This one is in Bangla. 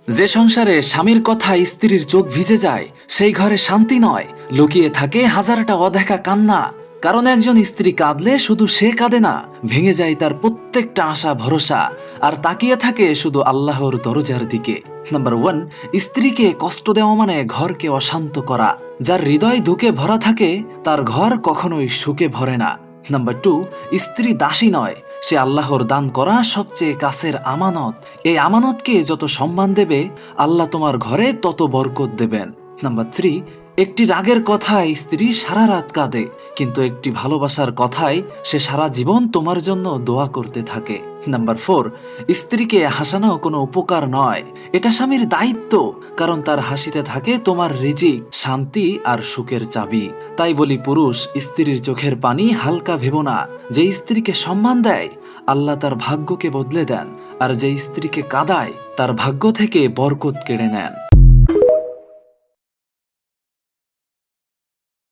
যে সংসারে স্বামীর কথা স্ত্রীর চোখ ভিজে যায়, সেই ঘরে শান্তি নয়, লুকিয়ে থাকে হাজারটা অদেখা কান্না। কারণ একজন স্ত্রী কাঁদলে শুধু সে কাঁদে না, ভেঙে যায় তার প্রত্যেকটা আশা ভরসা, আর তাকিয়ে থাকে শুধু আল্লাহর দরজার দিকে। নাম্বার 1, স্ত্রীকে কষ্ট দেওয়া মানে ঘরকে অশান্ত করা। যার হৃদয় দুঃখে ভরা থাকে তার ঘর কখনোই সুখে ভরে না। নাম্বার 2, স্ত্রী দাসী নয়, সে আল্লাহর দান করা সবচেয়ে কাছের আমানত। এই আমানতকে যত সম্মান দেবে, আল্লাহ তোমার ঘরে তত বরকত দেবেন। নাম্বার 3, একটি রাগের কথায় স্ত্রী সারা রাত কাঁদে, কিন্তু একটি ভালোবাসার কথায় সে সারা জীবন তোমার জন্য দোয়া করতে থাকে। নাম্বার 4, স্ত্রীকে হাসানো কোনো উপকার নয়, এটা স্বামীর দায়িত্ব, কারণ তার হাসিতে থাকে তোমার রিজিক, শান্তি আর সুখের চাবি। তাই বলি পুরুষ, স্ত্রীর চোখের পানি হালকা ভেবো না। যে স্ত্রীকে সম্মান দেয়, আল্লাহ তার ভাগ্যকে বদলে দেন, আর যে স্ত্রীকে কাঁদায় তার ভাগ্য থেকে বরকত কেড়ে নেন।